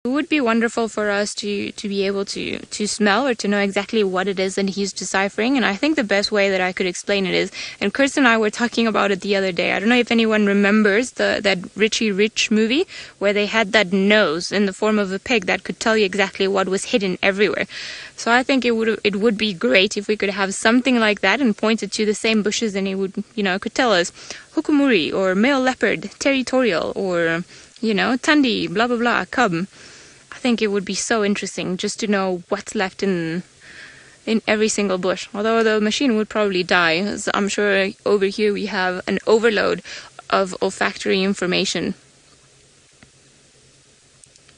It would be wonderful for us to be able to smell or to know exactly what it is that he's deciphering. And I think the best way that I could explain it is, and Chris and I were talking about it the other day, I don't know if anyone remembers that Richie Rich movie where they had that nose in the form of a pig that could tell you exactly what was hidden everywhere. So I think it would be great if we could have something like that and point it to the same bushes, and it would, could tell us hukumuri or male leopard, territorial, or, tandi, blah, blah, blah, cub. I think it would be so interesting just to know what's left in every single bush. Although the machine would probably die, as I'm sure over here we have an overload of olfactory information.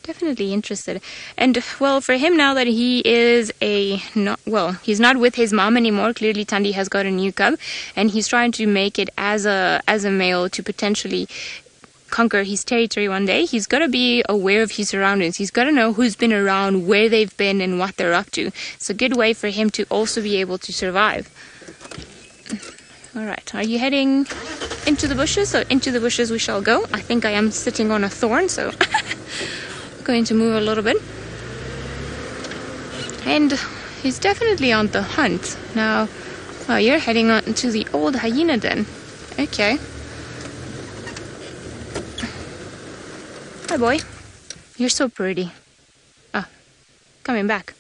Definitely interested. And well, for him now that he is he's not with his mom anymore. Clearly Tandi has got a new cub, and he's trying to make it as a male to potentially conquer his territory one day. He's got to be aware of his surroundings. He's got to know who's been around, where they've been, and what they're up to. It's a good way for him to also be able to survive. Alright, are you heading into the bushes? So into the bushes we shall go. I think I am sitting on a thorn, so going to move a little bit. And he's definitely on the hunt. Now, oh, you're heading on to the old hyena den. Okay. Hi, boy. You're so pretty. Ah, coming back.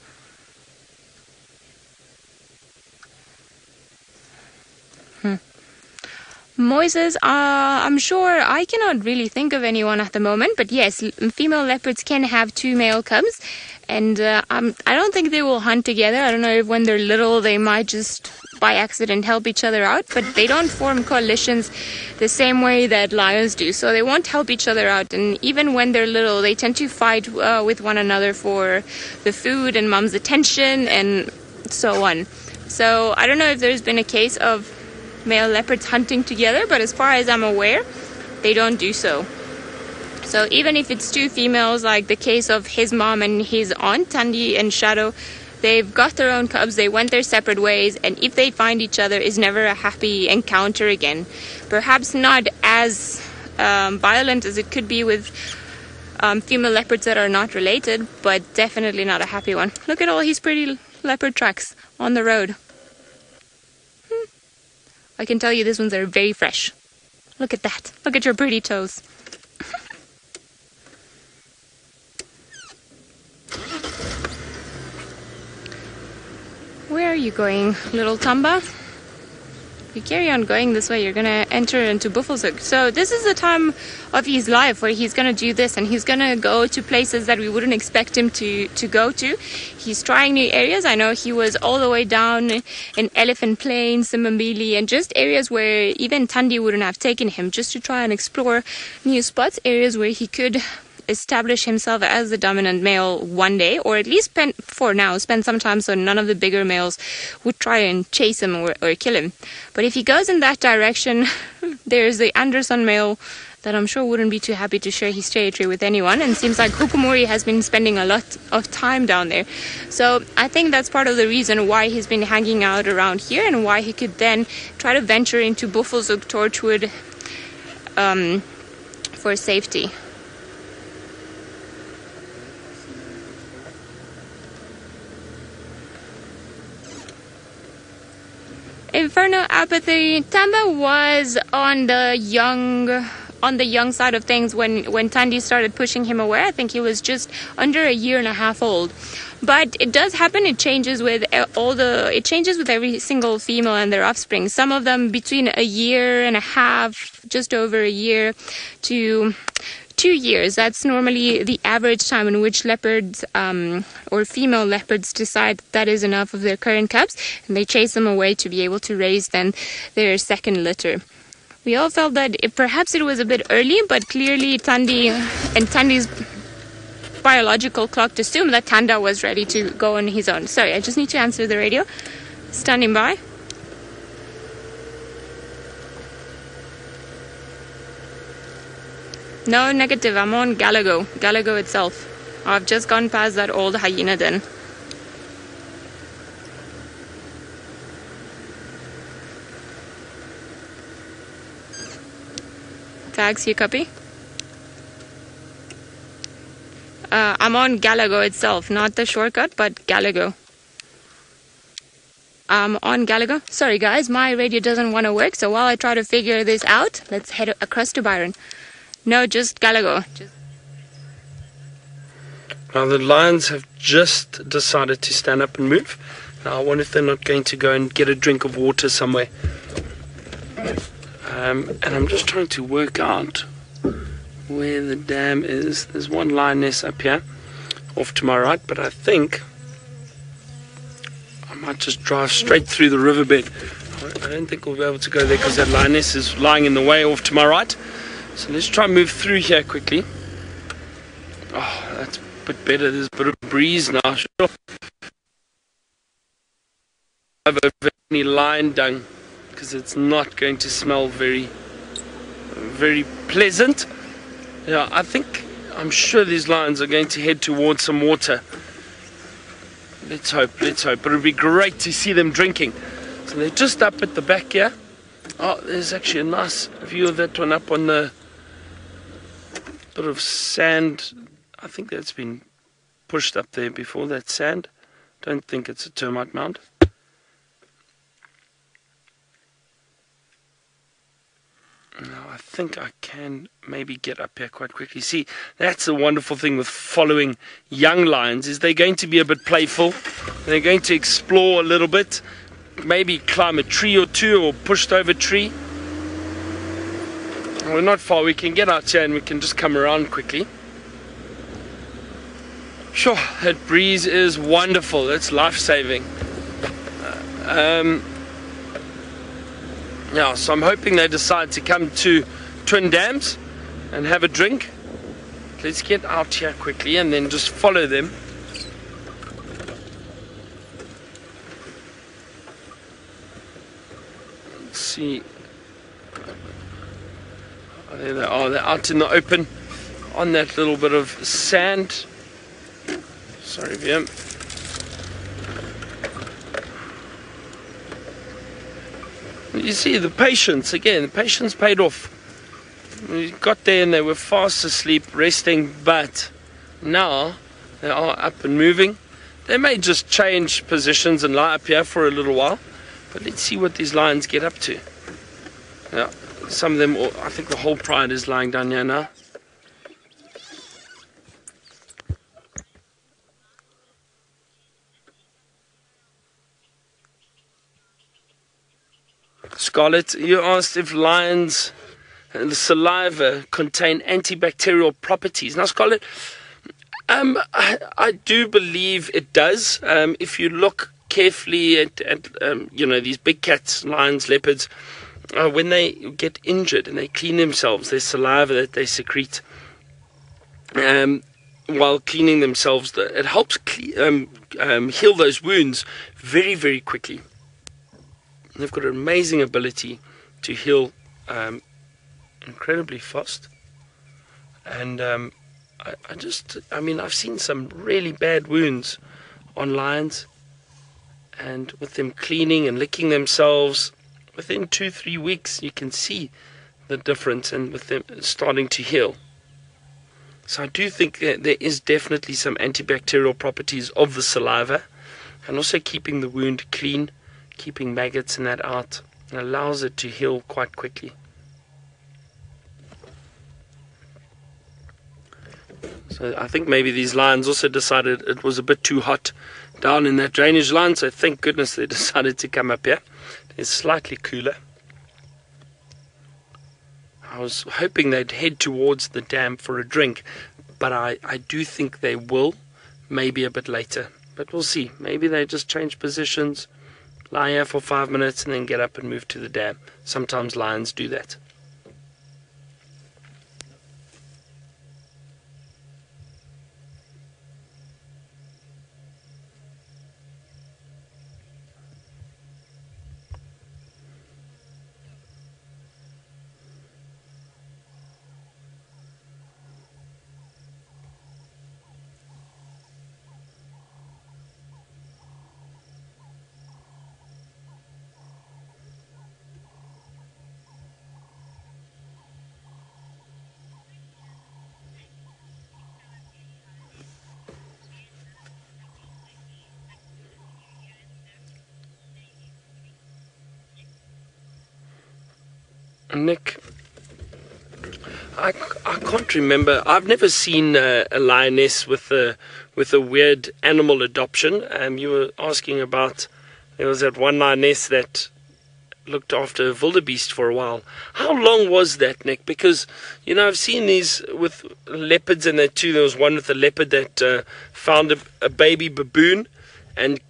Moises, I'm sure I cannot really think of anyone at the moment, but yes, female leopards can have 2 male cubs, and I don't think they will hunt together. I don't know if when they're little they might just by accident help each other out, but they don't form coalitions the same way that lions do, so they won't help each other out. And even when they're little, they tend to fight with one another for the food and mom's attention and so on. So I don't know if there's been a case of male leopards hunting together, but as far as I'm aware, they don't do so. So even if it's 2 females, like the case of his mom and his aunt, Tandi and Shadow, they've got their own cubs, they went their separate ways, and if they find each other, it's never a happy encounter again. Perhaps not as violent as it could be with female leopards that are not related, but definitely not a happy one. Look at all his pretty leopard tracks on the road. I can tell you these ones are very fresh. Look at that. Look at your pretty toes. Where are you going, little Thamba? If you carry on going this way, you're going to enter into Buffelshoek. So this is the time of his life where he's going to do this, and he's going to go to places that we wouldn't expect him to go to. He's trying new areas. I know he was all the way down in Elephant Plain, Simbambili, and just areas where even Tandi wouldn't have taken him, just to try and explore new spots, areas where he could establish himself as the dominant male one day, or at least spend some time so none of the bigger males would try and chase him or kill him. But if he goes in that direction, there's the Anderson male that I'm sure wouldn't be too happy to share his territory with anyone, and seems like Hukumuri has been spending a lot of time down there. So I think that's part of the reason why he's been hanging out around here, and why he could then try to venture into Buffelshoek, Torchwood for safety. Inferno Apathy. Thamba was on the young side of things when Tandi started pushing him away. I think he was just under 1.5 years old. But it does happen. It changes with every single female and their offspring. Some of them between 1.5 years, just over 1 year, to 2 years. That's normally the average time in which leopards or female leopards decide that is enough of their current cubs, and they chase them away to be able to raise then their second litter. We all felt that perhaps it was a bit early, but clearly Tandi's biological clock assumed that Thanda was ready to go on his own. Sorry, I just need to answer the radio. Standing by. No, negative. I'm on Galago itself. I've just gone past that old hyena den. Tags, you copy? I'm on Galago itself, not the shortcut, but Galago. I'm on Galago. Sorry guys, my radio doesn't want to work, so while I try to figure this out, let's head across to Byron. No, just Galago. Now the lions have just decided to stand up and move. Now I wonder if they're not going to go and get a drink of water somewhere. And I'm just trying to work out where the dam is. There's one lioness up here, off to my right, but I think I might just drive straight through the riverbed. I don't think we'll be able to go there because that lioness is lying in the way off to my right. So let's try and move through here quickly. Oh, that's a bit better. There's a bit of breeze now. Sure. Over any lion dung because it's not going to smell very pleasant. Yeah, I'm sure these lions are going to head towards some water. Let's hope. But it would be great to see them drinking. So they're just up at the back here. Oh, there's actually a nice view of that one up on the bit of sand. I think that's been pushed up there before, that sand. Don't think it's a termite mound. Now I think I can maybe get up here quite quickly. See, that's the wonderful thing with following young lions, is they're going to be a bit playful. They're going to explore a little bit, maybe climb a tree or two or pushed over a tree. We're not far, we can get out here and we can just come around quickly. Sure, that breeze is wonderful, it's life-saving. Yeah, so I'm hoping they decide to come to Twin Dams and have a drink. Let's get out here quickly and then just follow them. Let's see. Oh, there they are. They're out in the open on that little bit of sand. Sorry, VM. You see the patience again. The patience paid off. We got there and they were fast asleep, resting, but now they are up and moving. They may just change positions and lie up here for a little while, but let's see what these lions get up to. Yeah, some of them, I think the whole pride is lying down here now. Scarlett, you asked if lions and the saliva contain antibacterial properties. Now, Scarlett, I do believe it does. If you look carefully at these big cats, lions, leopards, when they get injured and they clean themselves, their saliva that they secrete while cleaning themselves, it helps heal those wounds very, very quickly. They've got an amazing ability to heal incredibly fast. And I've seen some really bad wounds on lions, and with them cleaning and licking themselves, within 2-3 weeks you can see the difference, and with them starting to heal. So I do think that there is definitely some antibacterial properties of the saliva, and also keeping the wound clean, keeping maggots and that out, and allows it to heal quite quickly. So I think maybe these lions also decided it was a bit too hot down in that drainage line, so thank goodness they decided to come up here. It's slightly cooler. I was hoping they'd head towards the dam for a drink, but I do think they will, maybe a bit later. But we'll see. Maybe they just change positions, lie here for 5 minutes and then get up and move to the dam. Sometimes lions do that. Nick, I can't remember. I've never seen a lioness with a weird animal adoption. You were asking about, there was that one lioness that looked after a wildebeest for a while. How long was that, Nick? Because, I've seen these with leopards, and there was one with a leopard that found a baby baboon, and,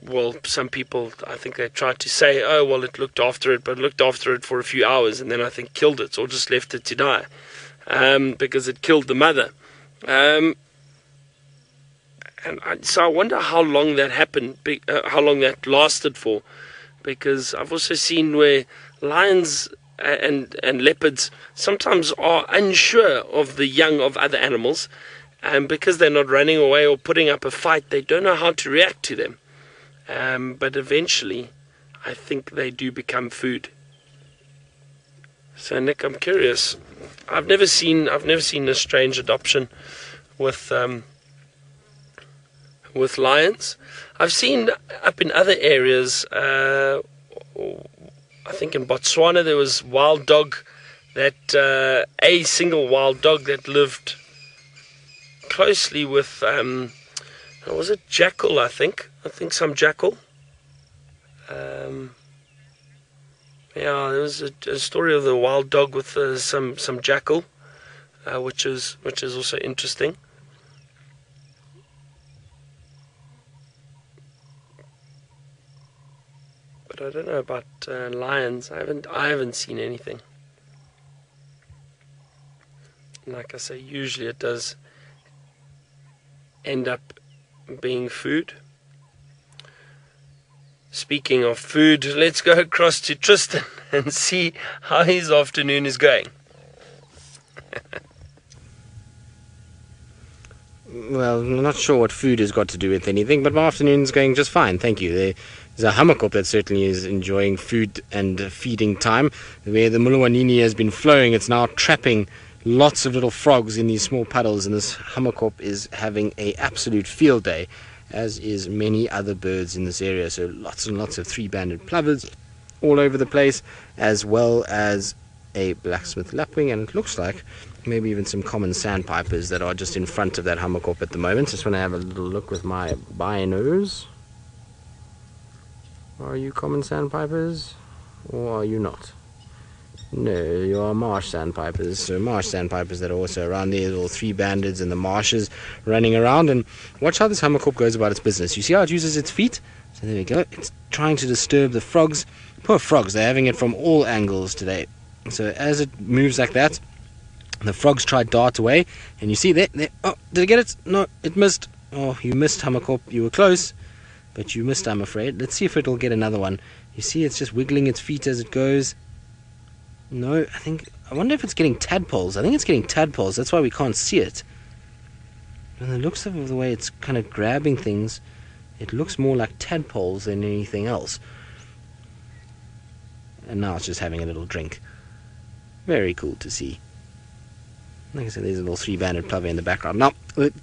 well, some people, I think they tried to say, oh, well, it looked after it, but it looked after it for a few hours, and then I think killed it, or just left it to die, because it killed the mother. So I wonder how long that happened, how long that lasted for. Because I've also seen where lions and leopards sometimes are unsure of the young of other animals, and because they're not running away or putting up a fight, they don't know how to react to them. But eventually, I think they do become food. So, Nick, I'm curious. I've never seen a strange adoption with lions. I've seen up in other areas, I think in Botswana there was wild dog, that a single wild dog that lived closely with, was it jackal, I think some jackal. There was a story of the wild dog with some jackal, which is also interesting. But I don't know about lions. I haven't seen anything. Like I say, usually it does end up being food. Speaking of food, let's go across to Tristan and see how his afternoon is going. Well, I'm not sure what food has got to do with anything, but my afternoon's going just fine, thank you. There's a hammerkop that certainly is enjoying food and feeding time. Where the Muluwanini has been flowing, it's now trapping lots of little frogs in these small puddles, and this hammerkop is having an absolute field day, as is many other birds in this area. So lots and lots of three-banded plovers all over the place, as well as a blacksmith lapwing, and it looks like maybe even some common sandpipers that are just in front of that hammerkop at the moment. Just want to have a little look with my binos. Are you common sandpipers, or are you not? No, you are marsh sandpipers. So marsh sandpipers that are also around there, little three-bandeds and the marshes running around. And watch how this hammerkop goes about its business. You see how it uses its feet? So there we go. It's trying to disturb the frogs. Poor frogs, they're having it from all angles today. So as it moves like that, the frogs try to dart away, and you see there. Oh, did it get it? No, it missed. Oh, you missed, hammerkop. You were close, but you missed, I'm afraid. Let's see if it'll get another one. You see it's just wiggling its feet as it goes. No, I wonder if it's getting tadpoles. I think it's getting tadpoles. That's why we can't see it. And the looks of the way it's kind of grabbing things, it looks more like tadpoles than anything else. And now it's just having a little drink. Very cool to see. Like I said, there's a little three-banded plover in the background. Now,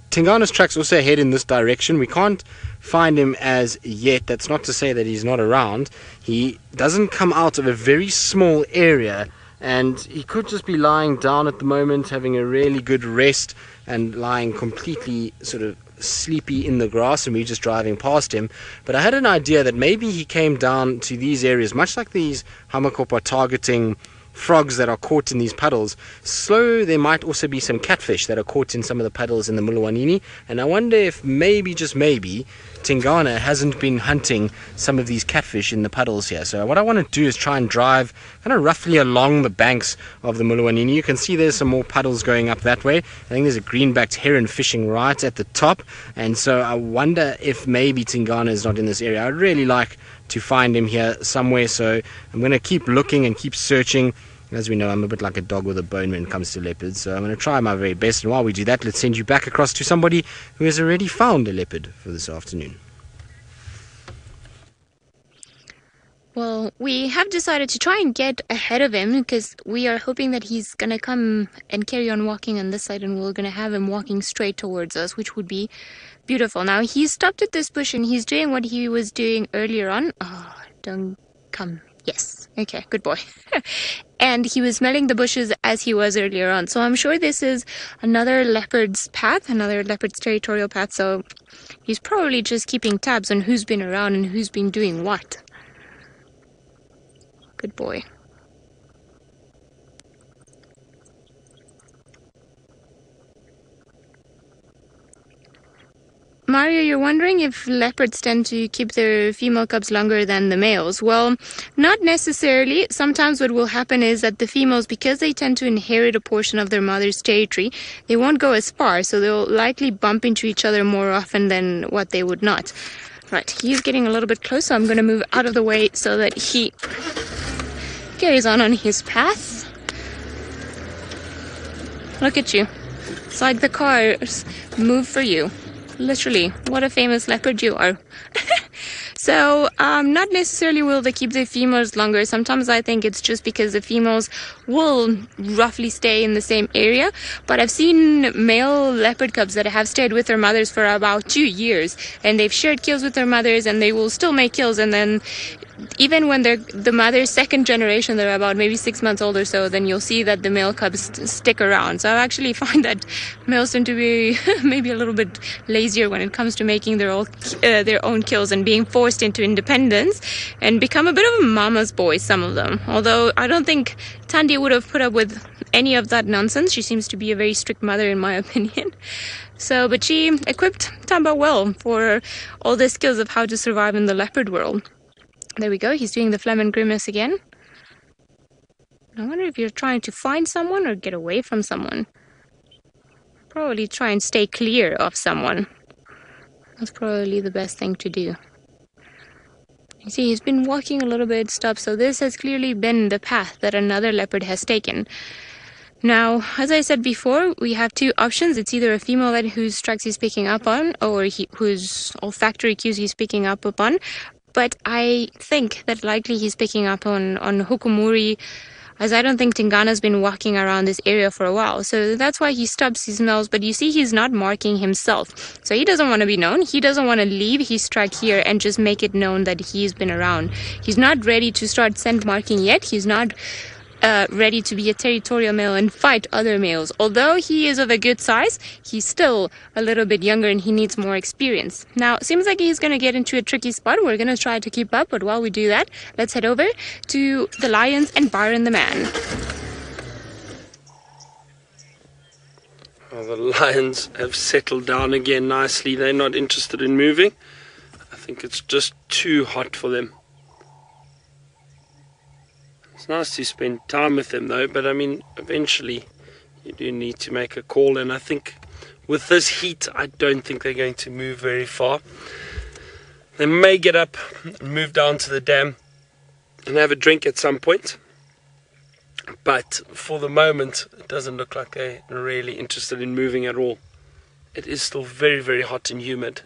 Tingana's track's also head in this direction. We can't find him as yet. That's not to say that he's not around. He doesn't come out of a very small area, and he could just be lying down at the moment, having a really good rest, and lying completely sort of sleepy in the grass, and we're just driving past him. But I had an idea that maybe he came down to these areas, much like these hammerkop are targeting frogs that are caught in these puddles. So there might also be some catfish that are caught in some of the puddles in the Muluwanini, and I wonder if maybe, just maybe, Tingana hasn't been hunting some of these catfish in the puddles here. So what I want to do is try and drive kind of roughly along the banks of the Muluwanini. You can see there's some more puddles going up that way. I think there's a greenbacked heron fishing right at the top, and so I wonder if maybe Tingana is not in this area. I'd really like to find him here somewhere, so I'm going to keep looking and keep searching. As we know, I'm a bit like a dog with a bone when it comes to leopards, so I'm going to try my very best. And while we do that, let's send you back across to somebody who has already found a leopard for this afternoon. Well, we have decided to try and get ahead of him, because we are hoping that he's going to come and carry on walking on this side, and we're going to have him walking straight towards us, which would be beautiful. Now, he's stopped at this bush, and he's doing what he was doing earlier on. Oh, don't come. Yes. Okay, good boy. And he was smelling the bushes as he was earlier on. So I'm sure this is another leopard's path, another leopard's territorial path. So he's probably just keeping tabs on who's been around and who's been doing what. Good boy. Mario, you're wondering if leopards tend to keep their female cubs longer than the males. Well, not necessarily. Sometimes what will happen is that the females, because they tend to inherit a portion of their mother's territory, they won't go as far, so they'll likely bump into each other more often than what they would not. Right, he's getting a little bit close, so I'm going to move out of the way so that he carries on his path. Look at you. It's like the cars move for you. Literally, what a famous leopard you are. So, not necessarily will they keep the females longer. Sometimes I think it's just because the females will roughly stay in the same area. But I've seen male leopard cubs that have stayed with their mothers for about 2 years. And they've shared kills with their mothers and they will still make kills. And then even when they're the mother's second generation, they're about maybe 6 months old or so, then you'll see that the male cubs stick around. So I actually find that males tend to be maybe a little bit lazier when it comes to making their own kills and being forced into independence and become a bit of a mama's boy, some of them. Although I don't think Tandy would have put up with any of that nonsense. She seems to be a very strict mother in my opinion. So, but she equipped Thamba well for all the skills of how to survive in the leopard world. There we go, he's doing the phlegm and grimace again. I wonder if you're trying to find someone or get away from someone. Probably try and stay clear of someone. That's probably the best thing to do. You see, he's been walking a little bit, stopped, so this has clearly been the path that another leopard has taken. Now, as I said before, we have two options. It's either a female that whose tracks he's picking up on, or whose olfactory cues he's picking up upon. But I think that likely he's picking up on Hukumuri, as I don't think Tingana's been walking around this area for a while. So that's why he stops, he smells, but you see he's not marking himself. So he doesn't want to be known. He doesn't want to leave his track here and just make it known that he's been around. He's not ready to start scent marking yet. He's not ready to be a territorial male and fight other males. Although he is of a good size, he's still a little bit younger and he needs more experience. Now, seems like he's going to get into a tricky spot. We're going to try to keep up, but while we do that, let's head over to the lions and Byron the man. Well, the lions have settled down again nicely. They're not interested in moving. I think it's just too hot for them. It's nice to spend time with them though, but I mean, eventually you do need to make a call, and I think with this heat, I don't think they're going to move very far. They may get up and move down to the dam and have a drink at some point, but for the moment, it doesn't look like they're really interested in moving at all. It is still very, very hot and humid.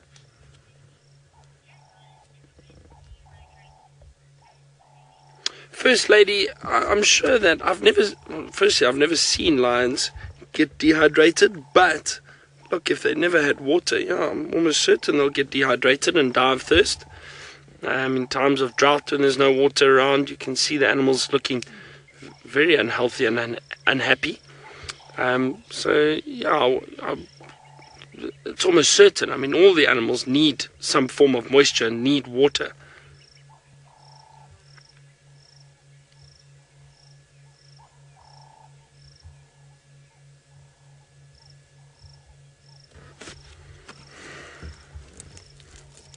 First Lady, I'm sure that I've never seen lions get dehydrated, but look, if they never had water, yeah, I'm almost certain they'll get dehydrated and die of thirst. In times of drought, when there's no water around, you can see the animals looking very unhealthy and unhappy. So, yeah, it's almost certain. I mean, all the animals need some form of moisture and need water.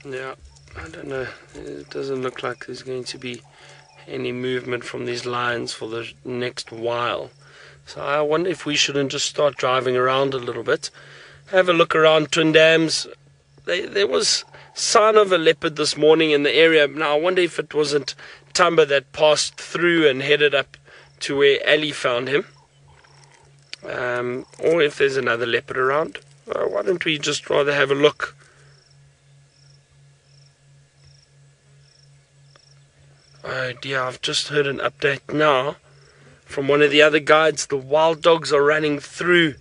Yeah, I don't know. It doesn't look like there's going to be any movement from these lions for the next while. So I wonder if we shouldn't just start driving around a little bit. Have a look around Twin Dams. There was sign of a leopard this morning in the area. Now I wonder if it wasn't Thamba that passed through and headed up to where Ali found him. Or if there's another leopard around. Why don't we just rather have a look? Oh dear, I've just heard an update now from one of the other guides. The wild dogs are running through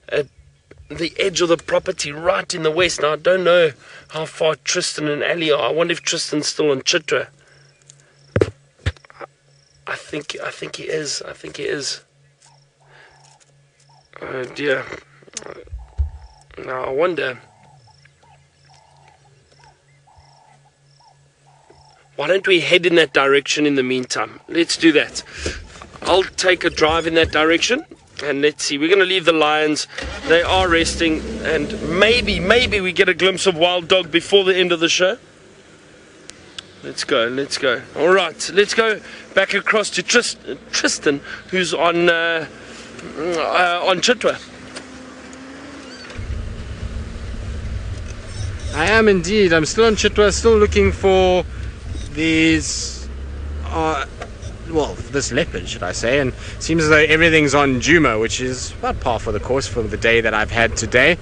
the edge of the property right in the west. Now I don't know how far Tristan and Ali are. I wonder if Tristan's still on Chitwa. I think he is. I think he is. Oh dear. Now I wonder. Why don't we head in that direction in the meantime? Let's do that. I'll take a drive in that direction, and let's see. We're going to leave the lions. They are resting, and maybe we get a glimpse of wild dog before the end of the show. Let's go. All right, let's go back across to Tristan, who's on Chitwa. I am indeed. I'm still on Chitwa, still looking for these, this leopard, should I say, and it seems as though everything's on Djuma, which is about par for the course for the day that I've had today.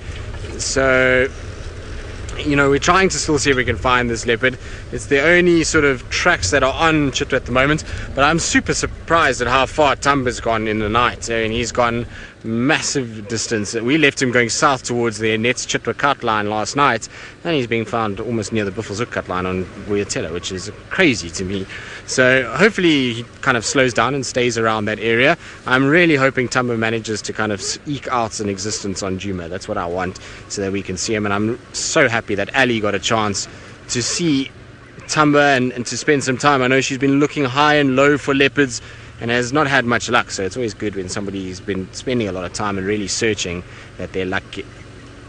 So, you know, we're trying to still see if we can find this leopard. It's the only sort of tracks that are on Chitwa at the moment, but I'm super surprised at how far Thamba's gone in the night. I mean, he's gone massive distance. We left him going south towards the Nets Chitwa cut line last night, and he's being found almost near the Buffelshoek cut line on Vuyatela, which is crazy to me. So hopefully he kind of slows down and stays around that area. I'm really hoping Thamba manages to kind of eke out an existence on Djuma. That's what I want, so that we can see him. And I'm so happy that Ali got a chance to see Thamba and to spend some time. I know she's been looking high and low for leopards and has not had much luck, so it's always good when somebody's been spending a lot of time and really searching that their luck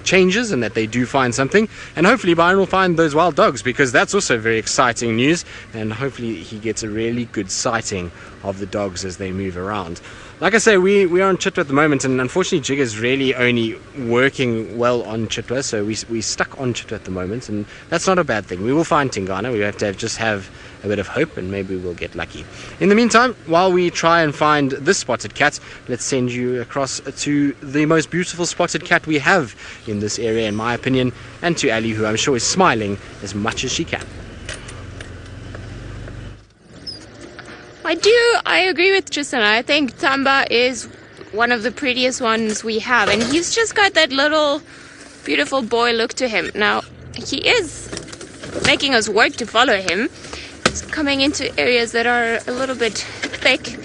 changes and that they do find something. And hopefully Byron will find those wild dogs, because that's also very exciting news, and hopefully he gets a really good sighting of the dogs as they move around. Like I say, we are on Chitwa at the moment, and unfortunately Jigger's really only working well on Chitwa, so we stuck on Chitwa at the moment, and that's not a bad thing. We will find Tingana. We have to just have a bit of hope, and maybe we'll get lucky. In the meantime, while we try and find this spotted cat, let's send you across to the most beautiful spotted cat we have in this area, in my opinion, and to Ali, who I'm sure is smiling as much as she can. I agree with Tristan. I think Thamba is one of the prettiest ones we have, and he's just got that little beautiful boy look to him. Now, he is making us work to follow him. He's coming into areas that are a little bit thick,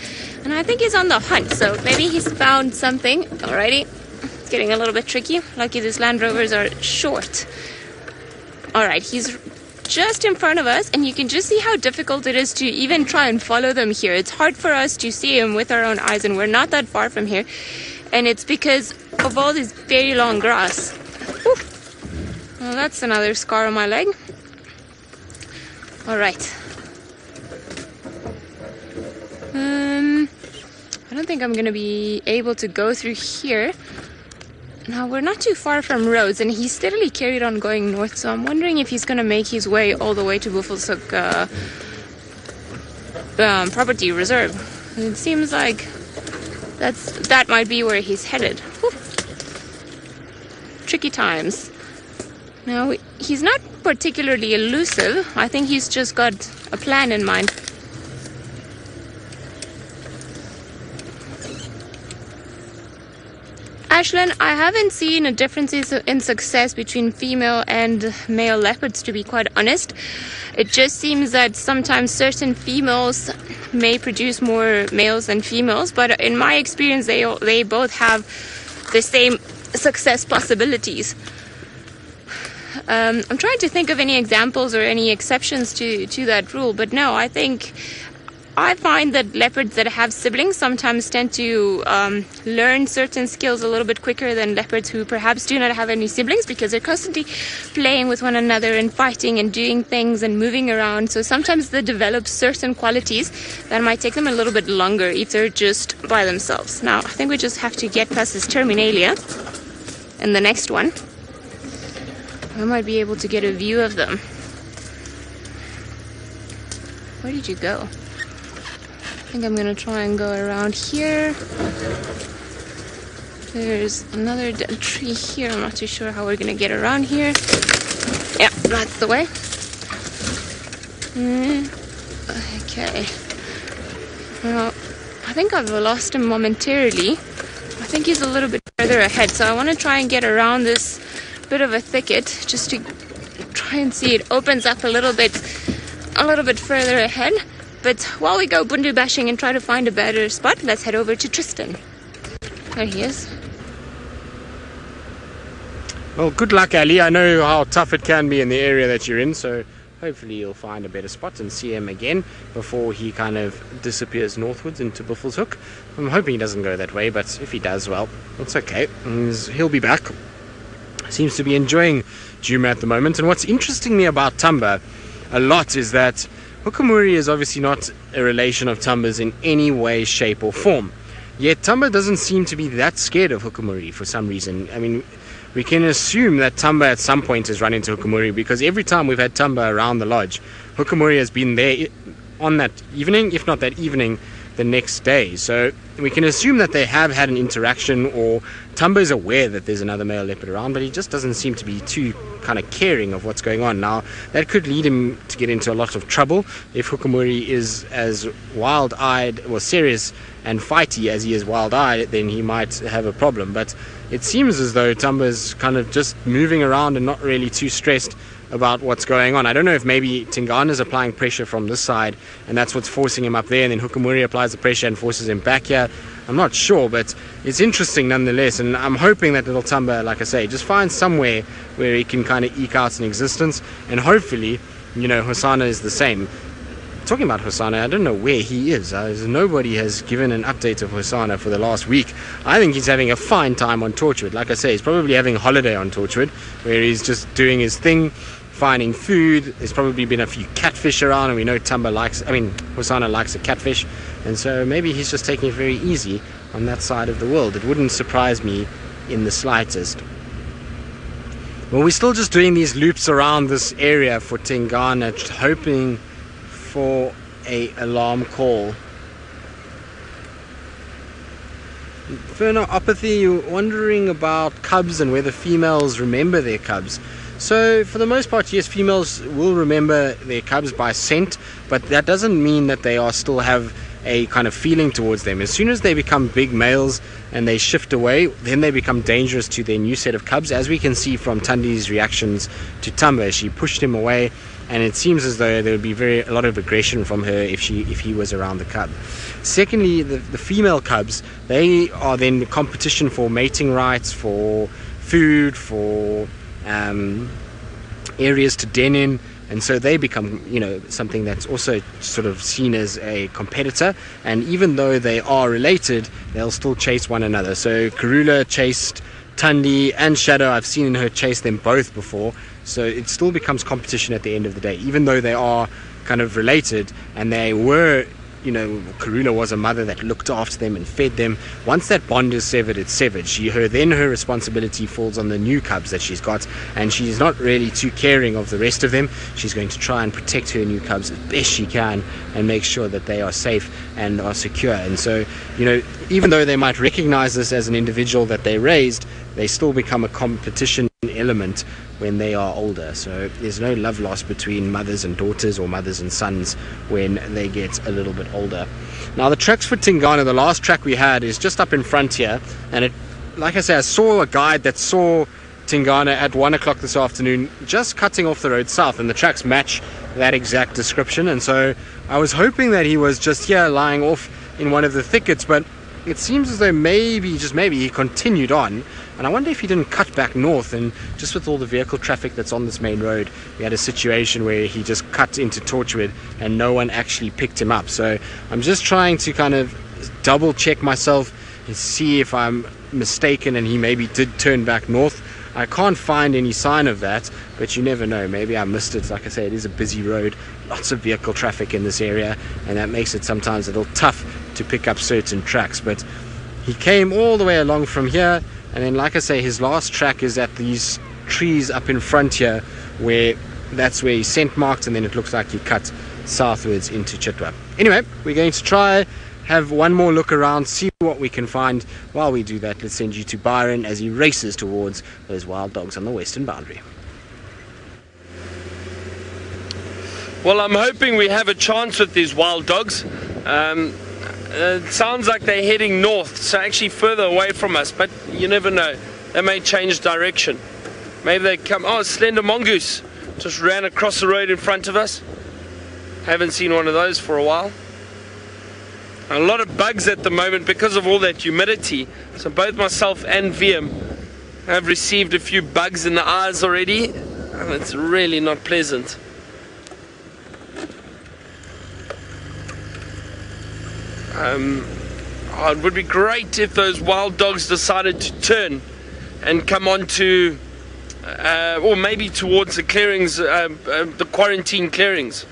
and I think he's on the hunt, so maybe he's found something. Alrighty, it's getting a little bit tricky. Lucky these Land Rovers are short. Alright, he's just in front of us, and you can just see how difficult it is to even try and follow them here. It's hard for us to see him with our own eyes, and we're not that far from here, and it's because of all this very long grass. Ooh. Well, that's another scar on my leg. Alright. I don't think I'm gonna be able to go through here. Now, we're not too far from roads, and he's steadily carried on going north, so I'm wondering if he's going to make his way all the way to Buffelshoek Property Reserve. It seems like that might be where he's headed. Whew. Tricky times. Now, he's not particularly elusive. I think he's just got a plan in mind. Ashlyn, I haven't seen a difference in success between female and male leopards, to be quite honest. It just seems that sometimes certain females may produce more males than females, but in my experience, they both have the same success possibilities. I'm trying to think of any examples or any exceptions to that rule, but no, I find that leopards that have siblings sometimes tend to learn certain skills a little bit quicker than leopards who perhaps do not have any siblings, because they're constantly playing with one another and fighting and doing things and moving around. So sometimes they develop certain qualities that might take them a little bit longer if they're just by themselves. Now, I think we just have to get past this terminalia and the next one. I might be able to get a view of them. Where did you go? I think I'm gonna try and go around here. There's another dead tree here. I'm not too sure how we're gonna get around here. Yeah, that's the way. Okay. Well, I think I've lost him momentarily. I think he's a little bit further ahead, so I want to try and get around this bit of a thicket just to try and see. It opens up a little bit further ahead. But while we go bundu bashing and try to find a better spot, let's head over to Tristan. There he is. Well, good luck, Ali. I know how tough it can be in the area that you're in, so hopefully you'll find a better spot and see him again before he kind of disappears northwards into Buffelshoek. I'm hoping he doesn't go that way, but if he does, well, it's okay. He'll be back. Seems to be enjoying Djuma at the moment. And what's interesting me about Thamba a lot is that Hukumuri is obviously not a relation of Thamba's in any way, shape or form. Yet Thamba doesn't seem to be that scared of Hukumuri for some reason. I mean, we can assume that Thamba at some point has run into Hukumuri, because every time we've had Thamba around the lodge, Hukumuri has been there on that evening, if not that evening, the next day. So we can assume that they have had an interaction, or Thamba is aware that there's another male leopard around, but he just doesn't seem to be too kind of caring of what's going on. Now, that could lead him to get into a lot of trouble. If Hukumuri is as wild-eyed or serious and fighty as he is wild-eyed, then he might have a problem. But it seems as though Thamba's kind of just moving around and not really too stressed about what's going on. I don't know if maybe Tingana's applying pressure from this side and that's what's forcing him up there, and then Hukumuri applies the pressure and forces him back here. I'm not sure, but it's interesting nonetheless, and I'm hoping that little Thamba, like I say, just finds somewhere where he can kind of eke out an existence, and hopefully, you know, Hosanna is the same. Talking about Hosanna, I don't know where he is. Nobody has given an update of Hosanna for the last week. I think he's having a fine time on Torchwood. Like I say, he's probably having a holiday on Torchwood, where he's just doing his thing, finding food. There's probably been a few catfish around, and we know Hosanna likes a catfish, and so maybe he's just taking it very easy on that side of the world. It wouldn't surprise me in the slightest. Well, we're still just doing these loops around this area for Tingana, hoping for a alarm call. Ferno Apathy, you're wondering about cubs and whether females remember their cubs. So for the most part, yes, females will remember their cubs by scent, but that doesn't mean that they still have a kind of feeling towards them. As soon as they become big males and they shift away, then they become dangerous to their new set of cubs, as we can see from Tandi's reactions to Thamba. She pushed him away, and it seems as though there would be a lot of aggression from her if he was around the cub. Secondly, the female cubs, they are then competition for mating rights, for food, for areas to den in, and so they become, you know, something that's also sort of seen as a competitor. And even though they are related, they'll still chase one another. So Karula chased Thandi and Shadow. I've seen her chase them both before. So it still becomes competition at the end of the day, even though they are kind of related, and they were, you know, Karula was a mother that looked after them and fed them. Once that bond is severed, it's severed. Then her responsibility falls on the new cubs that she's got, and she's not really too caring of the rest of them. She's going to try and protect her new cubs as best she can and make sure that they are safe and are secure. And so, you know, even though they might recognize this as an individual that they raised, they still become a competition element when they are older. So there's no love lost between mothers and daughters or mothers and sons when they get a little bit older. Now the tracks for Tingana, the last track we had is just up in front here, and it, like I say, I saw a guide that saw Tingana at 1 o'clock this afternoon just cutting off the road south, and the tracks match that exact description. And so I was hoping that he was just here lying off in one of the thickets, but it seems as though maybe, just maybe, he continued on. And I wonder if he didn't cut back north, and just with all the vehicle traffic that's on this main road, we had a situation where he just cut into Torchwood and no one actually picked him up. So I'm just trying to kind of double check myself and see if I'm mistaken and he maybe did turn back north. I can't find any sign of that, but you never know. Maybe I missed it. Like I say, it is a busy road, lots of vehicle traffic in this area, and that makes it sometimes a little tough to pick up certain tracks. But he came all the way along from here, and then, like I say, his last track is at these trees up in front here, where that's where he scent marked, and then it looks like he cut southwards into Chitwa. Anyway, we're going to try have one more look around, see what we can find. While we do that, let's send you to Byron as he races towards those wild dogs on the western boundary. Well, I'm hoping we have a chance with these wild dogs. It sounds like they're heading north, so actually further away from us, but you never know. They may change direction. Maybe they come... Oh, slender mongoose just ran across the road in front of us. Haven't seen one of those for a while. A lot of bugs at the moment because of all that humidity. So both myself and VM have received a few bugs in the eyes already, and it's really not pleasant. It would be great if those wild dogs decided to turn and come on to, or maybe towards the clearings, the quarantine clearings.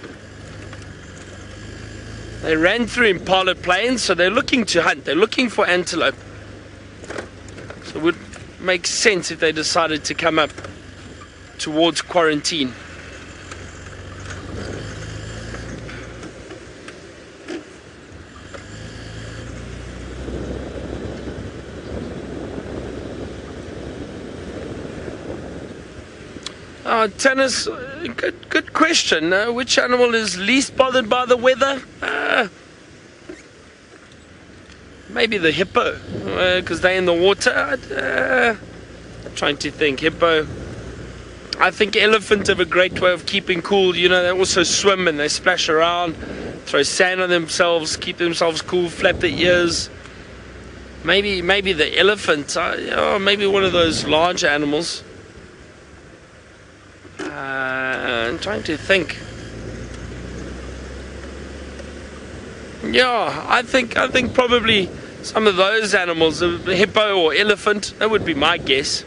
They ran through Impala Plains, so they're looking to hunt. They're looking for antelope. So it would make sense if they decided to come up towards quarantine. Tennis, good question. Which animal is least bothered by the weather? Maybe the hippo, because they're in the water. Trying to think. Hippo. I think elephant have a great way of keeping cool. You know, they also swim and they splash around, throw sand on themselves, keep themselves cool, flap their ears. Maybe the elephant. Maybe one of those large animals. I'm trying to think. Yeah, I think probably some of those animals, the hippo or elephant, that would be my guess.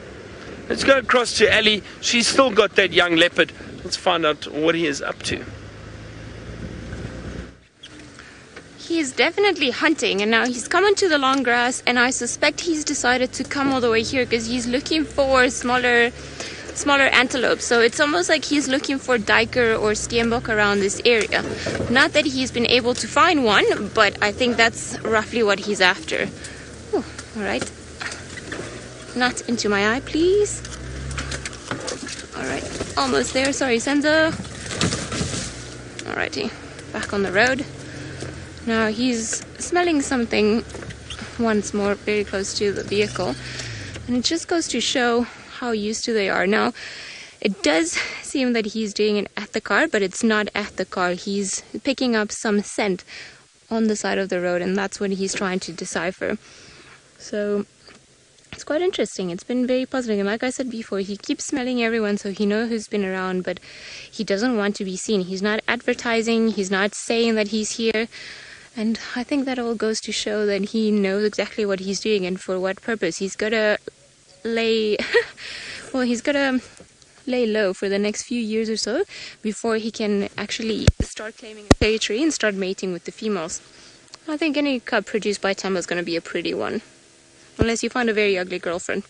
Let's go across to Ellie. She's still got that young leopard. Let's find out what he is up to. He's definitely hunting, and now he's come into the long grass, and I suspect he's decided to come all the way here because he's looking for smaller antelope. So it's almost like he's looking for duiker or steenbok around this area. Not that he's been able to find one, but I think that's roughly what he's after. Oh, all right. Not into my eye, please. All right, almost there. Sorry, Senzo. Alrighty, back on the road. Now he's smelling something once more very close to the vehicle, and it just goes to show how used to they are. Now it does seem that he's doing it at the car, but it's not at the car. He's picking up some scent on the side of the road, and that's what he's trying to decipher. So it's quite interesting. It's been very puzzling, and like I said before, he keeps smelling everyone, so he knows who's been around, but he doesn't want to be seen. He's not advertising, he's not saying that he's here, and I think that all goes to show that he knows exactly what he's doing and for what purpose. He's gotta lay lay low for the next few years or so before he can actually start claiming a territory and start mating with the females. I think any cub produced by Thamba is going to be a pretty one. Unless you find a very ugly girlfriend,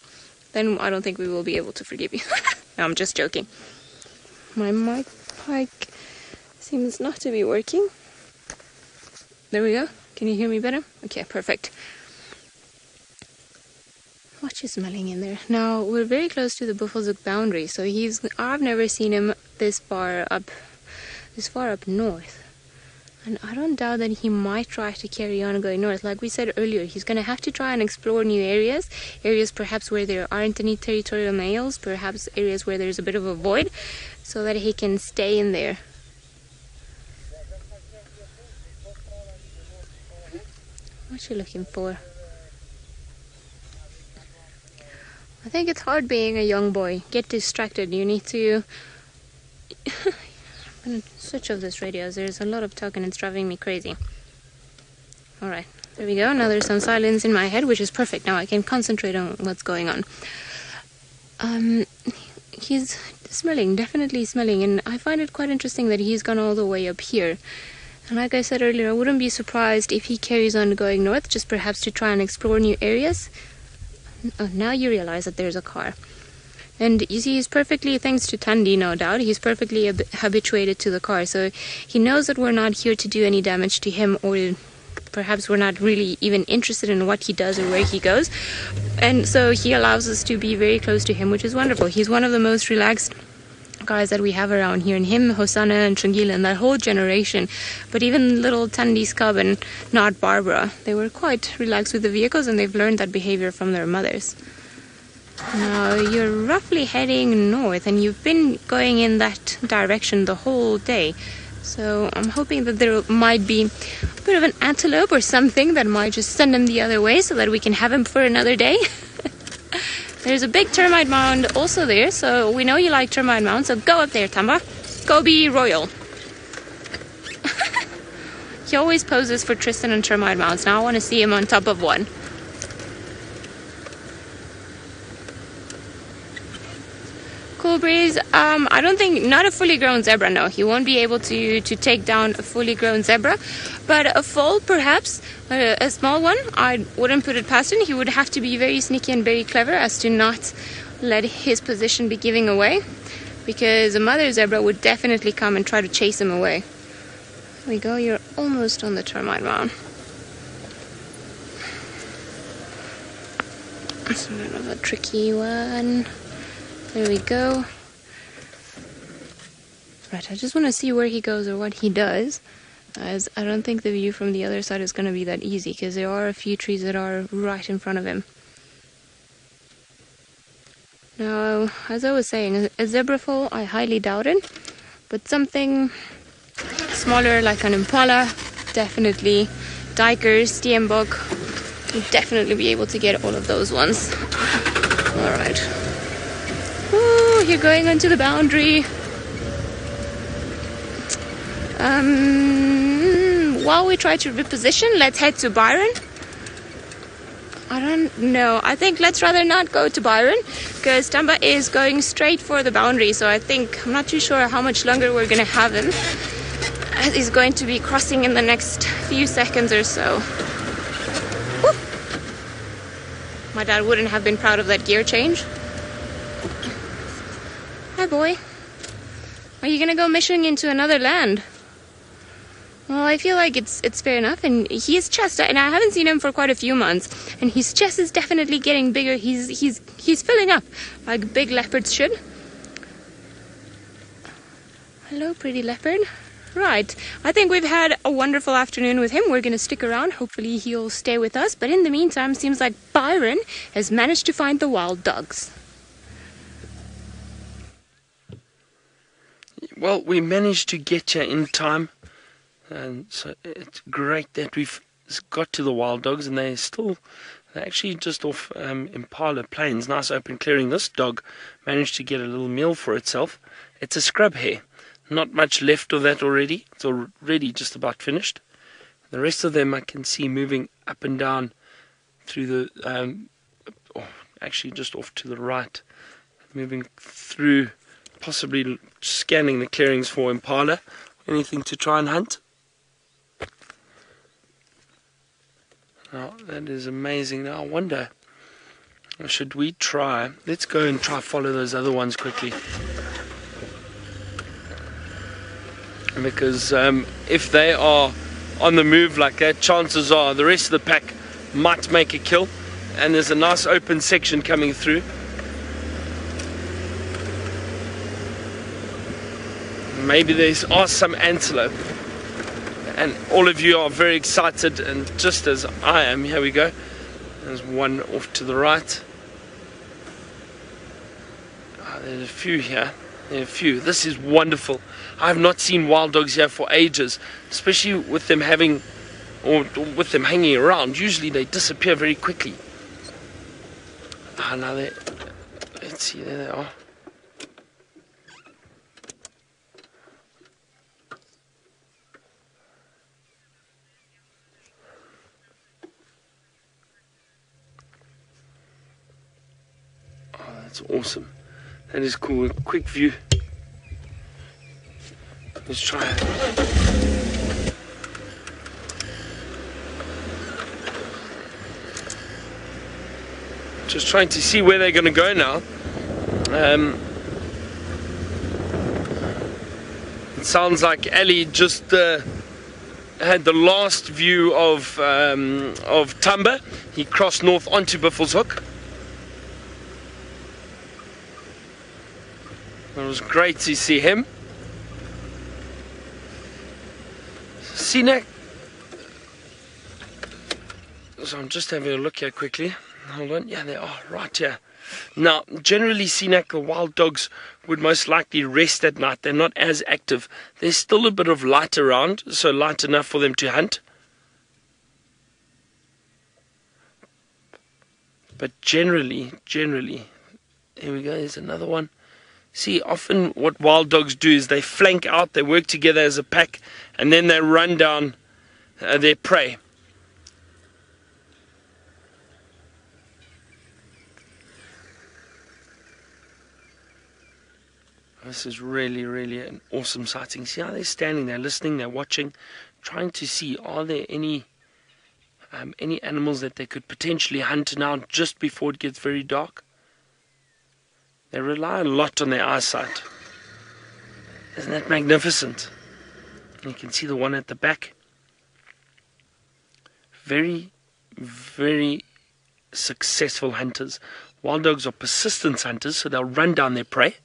then I don't think we will be able to forgive you. No, I'm just joking. My mic seems not to be working. There we go. Can you hear me better? Okay, perfect. What you smelling in there? Now we're very close to the Buffelshoek boundary, so I've never seen him this far up north. And I don't doubt that he might try to carry on going north. Like we said earlier, he's going to have to try and explore new areas perhaps where there aren't any territorial males, perhaps areas where there's a bit of a void, so that he can stay in there. What you looking for? I think it's hard being a young boy. Get distracted. You need to... I'm going to switch off this radio. There's a lot of talking. It's driving me crazy. Alright, there we go. Now there's some silence in my head, which is perfect. Now I can concentrate on what's going on. He's smelling, definitely smelling, and I find it quite interesting that he's gone all the way up here. And like I said earlier, I wouldn't be surprised if he carries on going north, just perhaps to try and explore new areas. Oh, now you realize that there's a car. And you see, he's perfectly, thanks to Thandi, no doubt, he's perfectly habituated to the car. So he knows that we're not here to do any damage to him, or perhaps we're not really even interested in what he does or where he goes. And so he allows us to be very close to him, which is wonderful. He's one of the most relaxed guys that we have around here, and him, Hosanna and Trungila and that whole generation. But even little Thandi's cub and not Barbara, they were quite relaxed with the vehicles, and they've learned that behavior from their mothers. Now you're roughly heading north, and you've been going in that direction the whole day. So I'm hoping that there might be a bit of an antelope or something that might just send him the other way so that we can have him for another day. There's a big termite mound also there, so we know you like termite mounds, so go up there, Thamba. Go be royal. He always poses for Tristan and termite mounds. Now I want to see him on top of one. Cool breeze. I don't think, not a fully grown zebra, no. He won't be able to take down a fully grown zebra. But a foal, perhaps, a small one, I wouldn't put it past him. He would have to be very sneaky and very clever as to not let his position be giving away. Because a mother zebra would definitely come and try to chase him away. There we go, you're almost on the termite mound. Sort of a tricky one. There we go. Right, I just want to see where he goes or what he does, as I don't think the view from the other side is going to be that easy, because there are a few trees that are right in front of him. Now, as I was saying, a zebra foal, I highly doubt it, but something smaller like an impala, definitely. Dikers, steenbok, you'll definitely be able to get all of those ones. Alright. Ooh, you're going onto the boundary. While we try to reposition, let's head to Byron. I don't know. I think let's rather not go to Byron, because Thamba is going straight for the boundary. So I think, I'm not too sure how much longer we're going to have him, as he's going to be crossing in the next few seconds or so. Woo. My dad wouldn't have been proud of that gear change. Hi, boy. Are you gonna go mishing into another land? Well, I feel like it's fair enough, and his chest, and I haven't seen him for quite a few months, and his chest is definitely getting bigger. He's filling up like big leopards should. Hello, pretty leopard. Right, I think we've had a wonderful afternoon with him. We're gonna stick around. Hopefully he'll stay with us, but in the meantime, seems like Byron has managed to find the wild dogs. Well, we managed to get you in time, and so it's great that we've got to the wild dogs, and they're actually just off Impala Plains, nice open clearing. This dog managed to get a little meal for itself. It's a scrub hare, not much left of that already. It's already just about finished. The rest of them I can see moving up and down through the, actually just off to the right, moving through, possibly scanning the clearings for impala, anything to try and hunt. Now that is amazing. Now I wonder, should we try, let's go and try follow those other ones quickly, because if they are on the move like that, chances are the rest of the pack might make a kill, and there's a nice open section coming through. Maybe there are some antelope, and all of you are very excited, and just as I am. Here we go. There's one off to the right. There's a few here. There are a few. This is wonderful. I have not seen wild dogs here for ages, especially with them having, or with them hanging around. Usually they disappear very quickly. Now let's see, there they are. That's awesome. That is cool. A quick view. Let's try it. Just trying to see where they're going to go now. It sounds like Ali just had the last view of Thamba. He crossed north onto Buffelshoek. It was great to see him. Sinek. So I'm just having a look here quickly. Hold on. Yeah, they are right here. Now, generally, the wild dogs would most likely rest at night. They're not as active. There's still a bit of light around, so light enough for them to hunt. But generally, here we go, there's another one. See, often what wild dogs do is they flank out, they work together as a pack, and then they run down their prey. This is really an awesome sighting. See how they're standing, they're listening, they're watching, trying to see, are there any animals that they could potentially hunt now just before it gets very dark. They rely a lot on their eyesight. Isn't that magnificent? You can see the one at the back. Very successful hunters. Wild dogs are persistent hunters, so they'll run down their prey.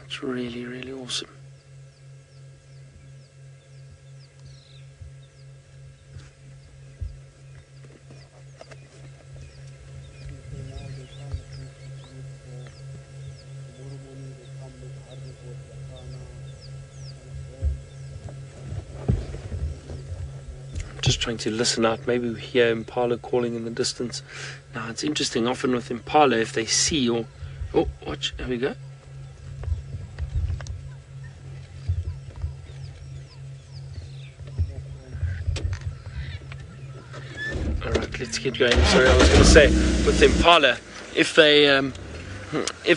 It's really awesome. Just trying to listen out. Maybe we hear impala calling in the distance. Now it's interesting, often with impala, if they see or... Oh, watch, here we go. Alright, let's get going. Sorry, I was going to say, with impala, if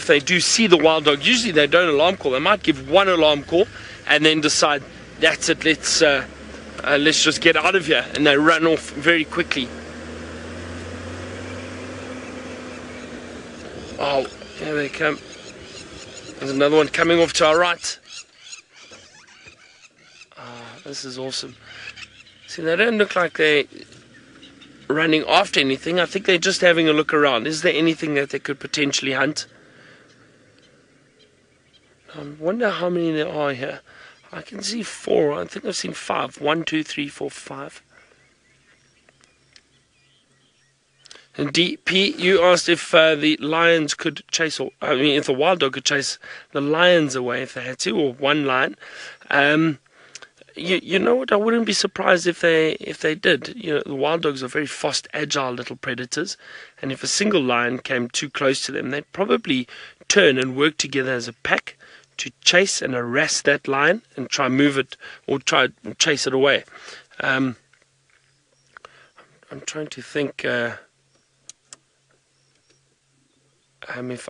they do see the wild dog, usually they don't alarm call. They might give one alarm call and then decide, that's it, let's just get out of here, and they run off very quickly. Oh, here they come. There's another one coming off to our right. This is awesome. See, they don't look like they're running after anything. I think they're just having a look around. Is there anything that they could potentially hunt? I wonder how many there are here. I can see 4. I think I've seen 5. 1, 2, 3, 4, 5. And DP, you asked if the lions could chase, if the wild dog could chase the lions away if they had to, or one lion. You know what? I wouldn't be surprised if they did. You know, the wild dogs are very fast, agile little predators, and if a single lion came too close to them, they'd probably turn and work together as a pack to chase and harass that lion and try move it or try chase it away. I'm trying to think if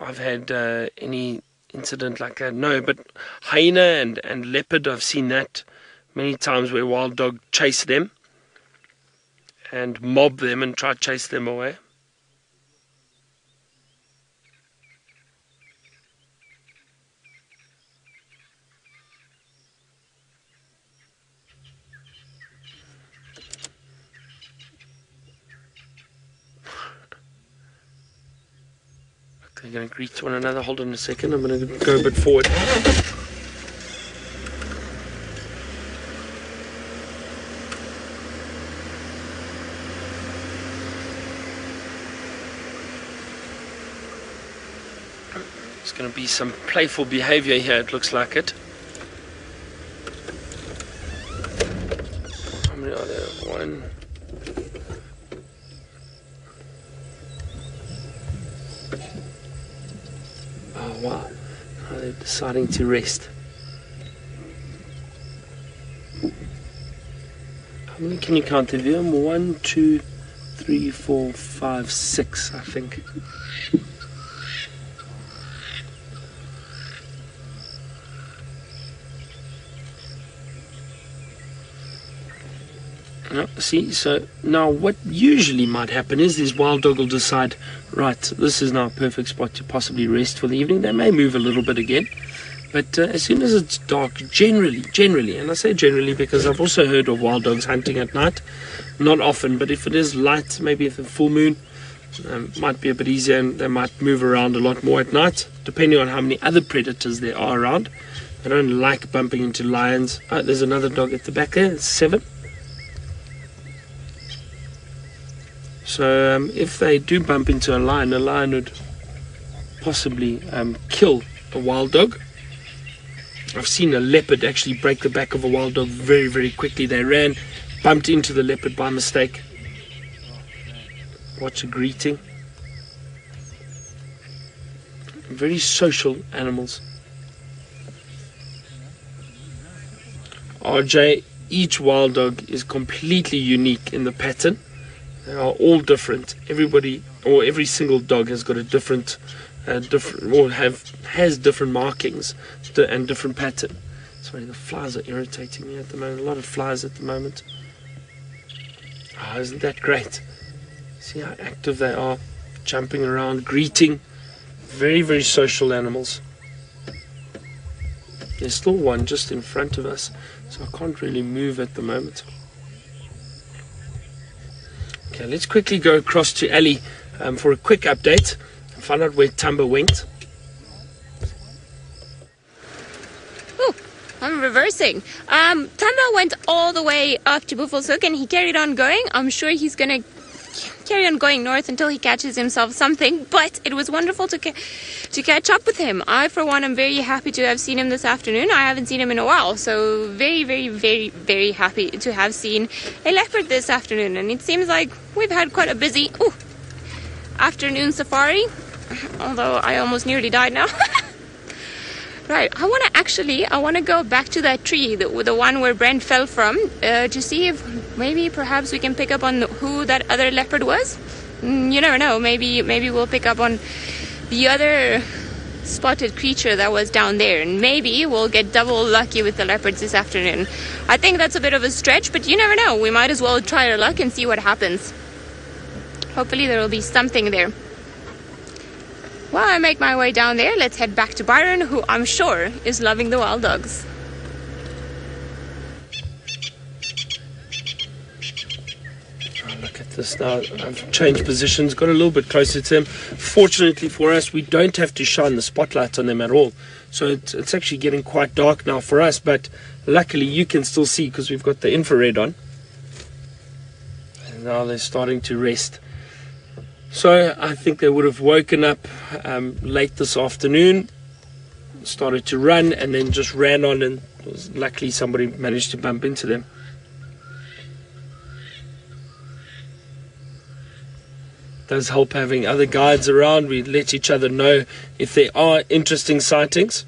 I've had any incident like that. No, but hyena and leopard, I've seen that many times where wild dog chase them and mob them and try to chase them away. They're going to greet one another. Hold on a second. I'm going to go a bit forward. There's going to be some playful behavior here. It looks like it. How many are there? 1. Oh wow, now they're deciding to rest. How many can you count? There are 1, 2, 3, 4, 5, 6, I think. No, see, so now what usually might happen is this wild dog will decide, right, this is now a perfect spot to possibly rest for the evening. They may move a little bit again, but as soon as it's dark, generally, and I say generally because I've also heard of wild dogs hunting at night, not often, but if it is light, maybe if the full moon, might be a bit easier and they might move around a lot more at night, depending on how many other predators there are around. They don't like bumping into lions. Oh, there's another dog at the back there. It's 7. So if they do bump into a lion would possibly kill a wild dog. I've seen a leopard actually break the back of a wild dog very, very quickly. They ran, bumped into the leopard by mistake. Watch a greeting. Very social animals. RJ, each wild dog is completely unique in the pattern. They are all different. Everybody, or every single dog has got a different, has different markings and different pattern. Sorry, the flies are irritating me at the moment. A lot of flies at the moment. Oh, isn't that great? See how active they are, jumping around, greeting. Very, very social animals. There's still one just in front of us, so I can't really move at the moment. Okay, let's quickly go across to Ali for a quick update and find out where Thamba went. Oh, I'm reversing. Thamba went all the way up to Buffelshoek and he carried on going. I'm sure he's going to carry on going north until he catches himself something, but it was wonderful to catch up with him. I, for one, am very happy to have seen him this afternoon. I haven't seen him in a while, so very, very, very, very happy to have seen a leopard this afternoon. And it seems like we've had quite a busy afternoon safari, although I almost nearly died now. Right, I want to go back to that tree, the one where Brent fell from, to see if maybe perhaps we can pick up on who that other leopard was. You never know, maybe we'll pick up on the other spotted creature that was down there, and maybe we'll get double lucky with the leopards this afternoon. I think that's a bit of a stretch, but you never know. We might as well try our luck and see what happens. Hopefully there will be something there. While I make my way down there, let's head back to Byron, who I'm sure is loving the wild dogs. Oh, look at this now. I've changed positions, got a little bit closer to them. Fortunately for us, we don't have to shine the spotlight on them at all. So it's actually getting quite dark now for us, but luckily you can still see because we've got the infrared on. And now they're starting to rest. So I think they would have woken up late this afternoon, started to run, and then just ran on, and luckily somebody managed to bump into them. It does help having other guides around. We let each other know if there are interesting sightings.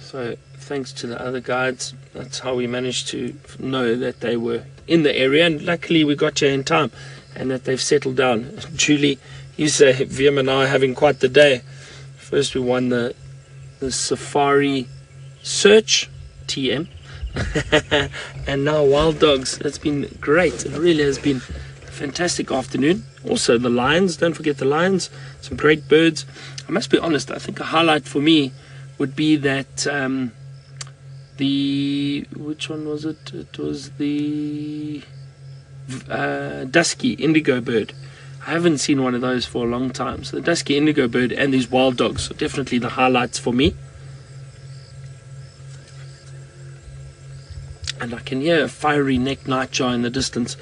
So thanks to the other guides, that's how we managed to know that they were in the area, and luckily we got here in time and that they've settled down. Julie, you say Wiem and I are having quite the day. First we won the safari search TM and now wild dogs. That's been great. It really has been a fantastic afternoon. Also the lions, don't forget the lions, some great birds. I must be honest, I think a highlight for me would be that which one was it? It was the dusky indigo bird. I haven't seen one of those for a long time. So the dusky indigo bird and these wild dogs are definitely the highlights for me. And I can hear a fiery neck nightjar in the distance.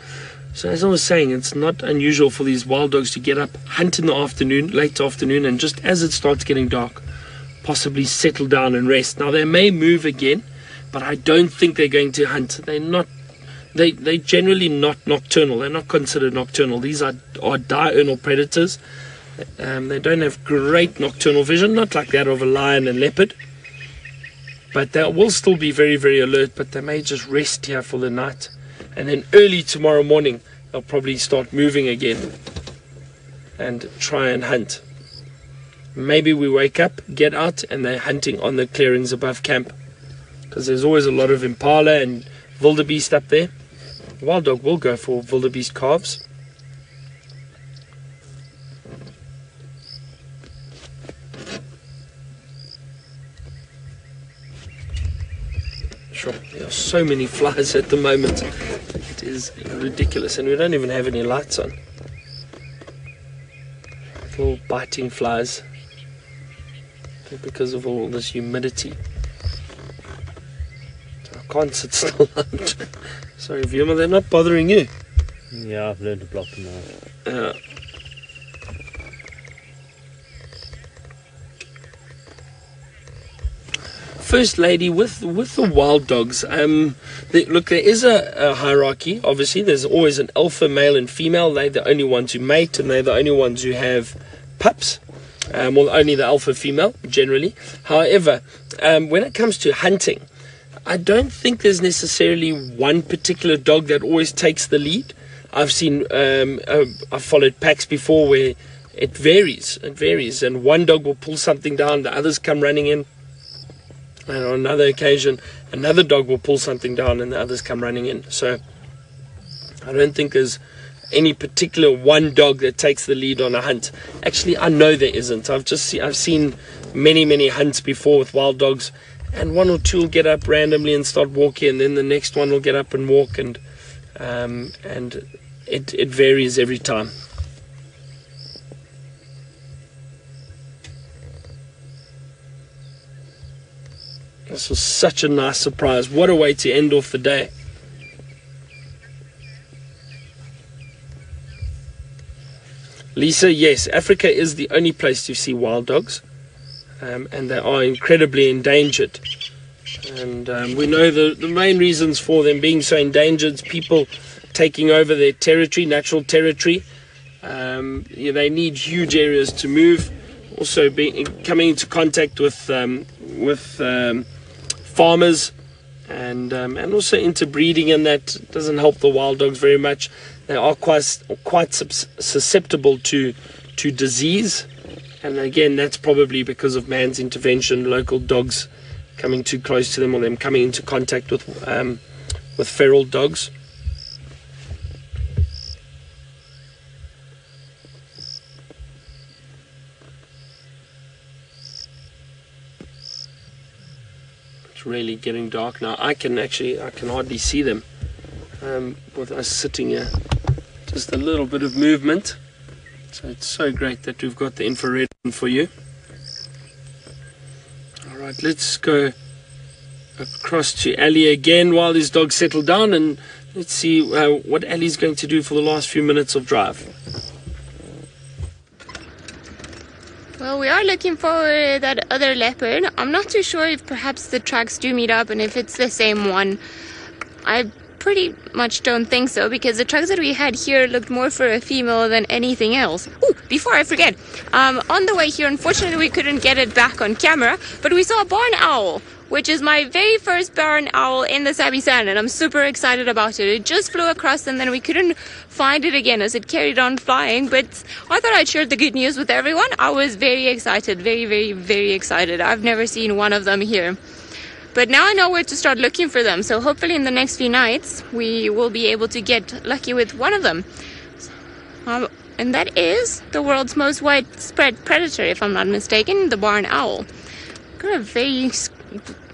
So as I was saying, it's not unusual for these wild dogs to get up, hunt in the afternoon, late afternoon, and just as it starts getting dark, possibly settle down and rest. Now they may move again, but I don't think they're going to hunt. They're generally not nocturnal. They're not considered nocturnal. These are diurnal predators. They don't have great nocturnal vision, not like that of a lion and leopard, but they will still be very, very alert. But they may just rest here for the night, and then early tomorrow morning they'll probably start moving again and try and hunt. Maybe we wake up, get out, and they're hunting on the clearings above camp, because there's always a lot of impala and wildebeest up there. The wild dog will go for wildebeest calves. Sure, there are so many flies at the moment. It is ridiculous, and we don't even have any lights on. Little biting flies, I think because of all this humidity. So I can't sit still. Sorry, Djuma, they're not bothering you. Yeah, I've learned to block them out. First lady with the wild dogs. Look, there is a hierarchy. Obviously, there's always an alpha male and female. They're the only ones who mate, and they're the only ones who have pups. Well, only the alpha female generally. However, when it comes to hunting, I don't think there's necessarily one particular dog that always takes the lead. I've seen, I've followed packs before where it varies, and one dog will pull something down, the others come running in, and on another occasion, another dog will pull something down and the others come running in. So I don't think there's any particular one dog that takes the lead on a hunt. Actually, I know there isn't. I've seen many hunts before with wild dogs, and one or two will get up randomly and start walking, and then the next one will get up and walk, and it varies every time. This was such a nice surprise. What a way to end off the day. Lisa, yes, Africa is the only place to see wild dogs, and they are incredibly endangered. And we know the main reasons for them being so endangered is people taking over their territory, natural territory. They need huge areas to move. Also, coming into contact with farmers, and also interbreeding, and that doesn't help the wild dogs very much. They are quite susceptible to disease, and again, that's probably because of man's intervention, local dogs coming too close to them, or them coming into contact with feral dogs. It's really getting dark now. I can hardly see them with us sitting here. Just a little bit of movement. So it's so great that we've got the infrared on for you. Alright, let's go across to Ali again while these dogs settle down, and let's see what Ali's going to do for the last few minutes of drive. Well, we are looking for that other leopard. I'm not too sure if perhaps the tracks do meet up and if it's the same one. I pretty much don't think so, because the tracks that we had here looked more for a female than anything else. Ooh, before I forget, on the way here, unfortunately we couldn't get it back on camera, but we saw a barn owl, which is my very first barn owl in the Sabi Sand, and I'm super excited about it. It just flew across and then we couldn't find it again as it carried on flying, but I thought I'd share the good news with everyone. I was very excited, very excited. I've never seen one of them here. But now I know where to start looking for them, so hopefully in the next few nights we will be able to get lucky with one of them. And that is the world's most widespread predator, if I'm not mistaken, the barn owl. Got a very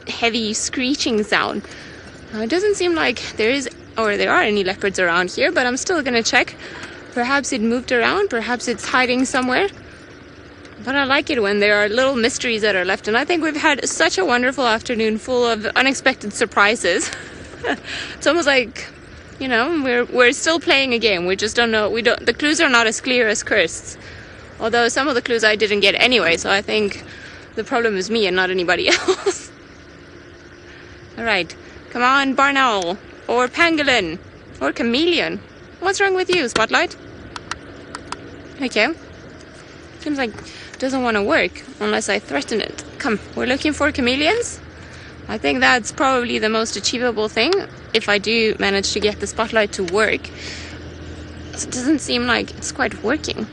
heavy screeching sound. It doesn't seem like there are any leopards around here, but I'm still gonna check. Perhaps it moved around, perhaps it's hiding somewhere. But I like it when there are little mysteries that are left, and I think we've had such a wonderful afternoon full of unexpected surprises. It's almost like, we're still playing a game. We just don't know. The clues are not as clear as Kirst's. Although some of the clues I didn't get anyway, so I think the problem is me and not anybody else. Alright, come on, barn owl, or pangolin, or chameleon. What's wrong with you, Spotlight? Okay. Seems like it doesn't want to work unless I threaten it. Come, we're looking for chameleons. I think that's probably the most achievable thing if I do manage to get the Spotlight to work. It doesn't seem like it's quite working.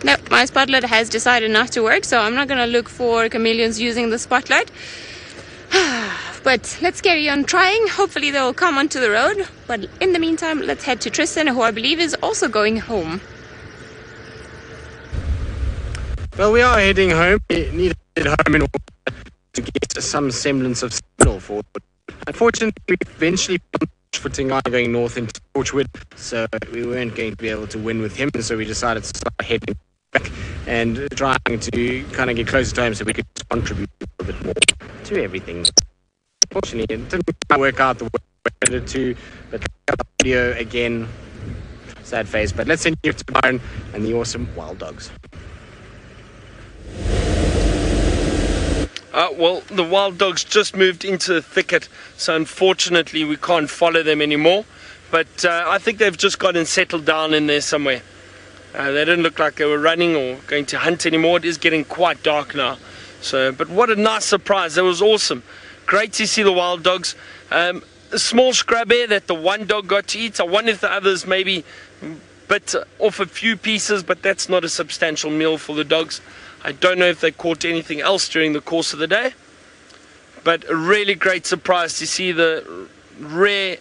Nope, my Spotlight has decided not to work, so I'm not going to look for chameleons using the Spotlight. But let's carry on trying. Hopefully they'll come onto the road. But in the meantime, let's head to Tristan, who I believe is also going home. Well, we are heading home. We need to head home in order to get some semblance of signal for it. Unfortunately, we eventually found for Tingana going north into Torchwood, so we weren't going to be able to win with him, so we decided to start heading back and trying to kind of get closer to him so we could contribute a little bit more to everything. Unfortunately, it didn't work out the way we wanted to, but the video again, sad face. But let's send you to Byron and the awesome wild dogs. Well, the wild dogs just moved into the thicket, so unfortunately we can't follow them anymore. But I think they've just got and settled down in there somewhere. They didn't look like they were running or going to hunt anymore. It is getting quite dark now. So, but what a nice surprise. That was awesome. Great to see the wild dogs. A small scrub here that the one dog got to eat. I wonder if the others maybe bit off a few pieces, but that's not a substantial meal for the dogs. I don't know if they caught anything else during the course of the day, but a really great surprise to see the rare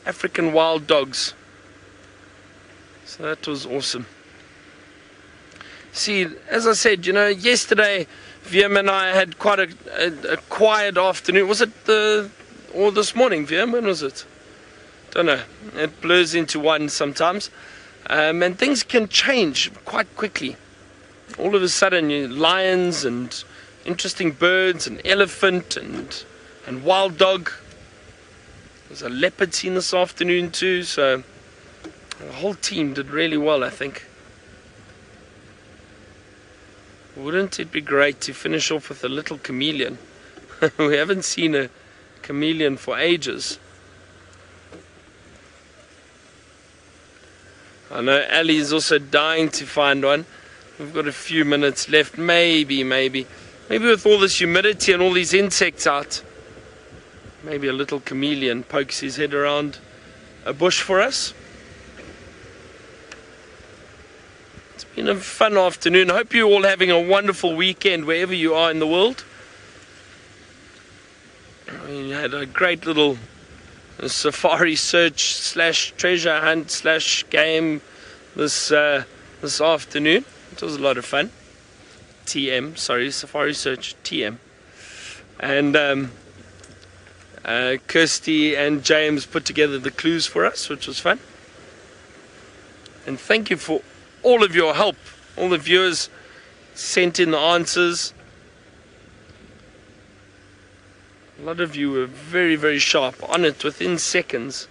African wild dogs. So that was awesome. See, as I said, you know, yesterday Viam and I had quite a quiet afternoon. Was it or this morning, Viam? When was it? Don't know. It blurs into one sometimes. And things can change quite quickly. All of a sudden, lions and interesting birds and elephant and wild dog. There's a leopard seen this afternoon too, so the whole team did really well, I think. Wouldn't it be great to finish off with a little chameleon? We haven't seen a chameleon for ages. I know Ali is also dying to find one. We've got a few minutes left, maybe with all this humidity and all these insects out, maybe a little chameleon pokes his head around a bush for us. It's been a fun afternoon. I hope you're all having a wonderful weekend wherever you are in the world. We had a great little safari search / treasure hunt / game this afternoon. It was a lot of fun. Safari search TM. And Kirsty and James put together the clues for us, which was fun. And thank you for all of your help. All the viewers sent in the answers. A lot of you were very, very sharp on it within seconds.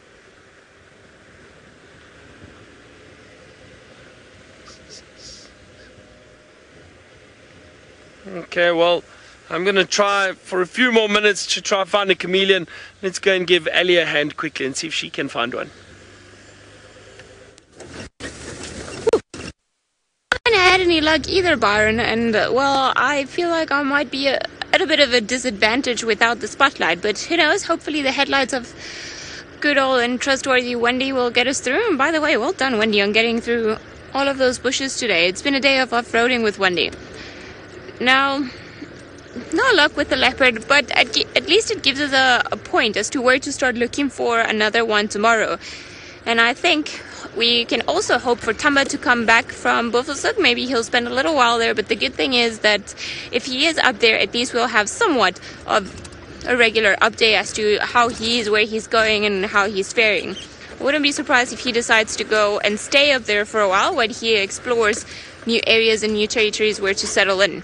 Okay, well, I'm going to try for a few more minutes to try and find a chameleon. Let's go and give Ali a hand quickly and see if she can find one. I haven't had any luck either, Byron, and well, I feel like I might be at a bit of a disadvantage without the spotlight, but who knows, hopefully the headlights of good old and trustworthy Wendy will get us through. And by the way, well done, Wendy, on getting through all of those bushes today. It's been a day of off-roading with Wendy. Now, no luck with the leopard, but at least it gives us a point as to where to start looking for another one tomorrow. And I think we can also hope for Thamba to come back from Buffelshoek. Maybe he'll spend a little while there, but the good thing is that if he is up there, at least we'll have somewhat of a regular update as to how he is, where he's going, and how he's faring. I wouldn't be surprised if he decides to go and stay up there for a while while he explores new areas and new territories where to settle in.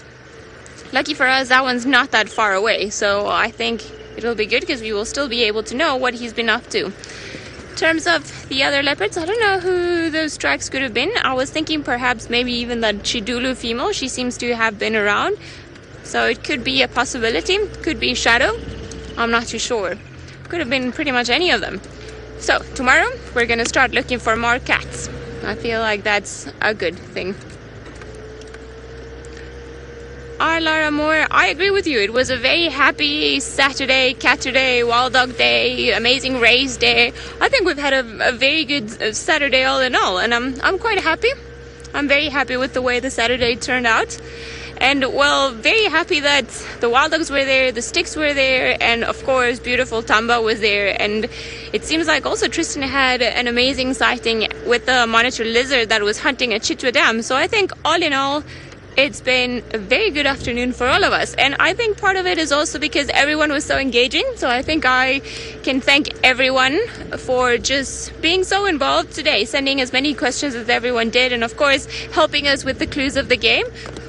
Lucky for us, that one's not that far away, so I think it'll be good because we will still be able to know what he's been up to. In terms of the other leopards, I don't know who those tracks could have been. I was thinking perhaps maybe even the Chidulu female. She seems to have been around, so it could be a possibility. Could be Shadow. I'm not too sure. Could have been pretty much any of them. So tomorrow we're going to start looking for more cats. I feel like that's a good thing. Lara Moore, I agree with you. It was a very happy Saturday, Catterday, Wild Dog Day, amazing race day. I think we've had a very good Saturday all in all, and I'm quite happy. I'm very happy with the way the Saturday turned out. And well, very happy that the Wild Dogs were there, the Styx were there, and of course beautiful Thamba was there. And it seems like also Tristan had an amazing sighting with the monitor lizard that was hunting at Chitwa Dam. So I think all in all, It's been a very good afternoon for all of us, and I think part of it is also because everyone was so engaging. So I think I can thank everyone for just being so involved today, sending as many questions as everyone did, and of course helping us with the clues of the game.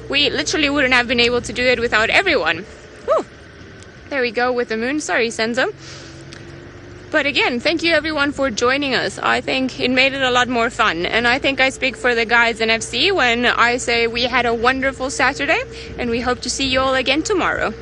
We literally wouldn't have been able to do it without everyone. Whew. There we go with the moon. Sorry, Senzo. But again, thank you everyone for joining us. I think it made it a lot more fun. And I think I speak for the guys in FC when I say we had a wonderful Saturday, and we hope to see you all again tomorrow.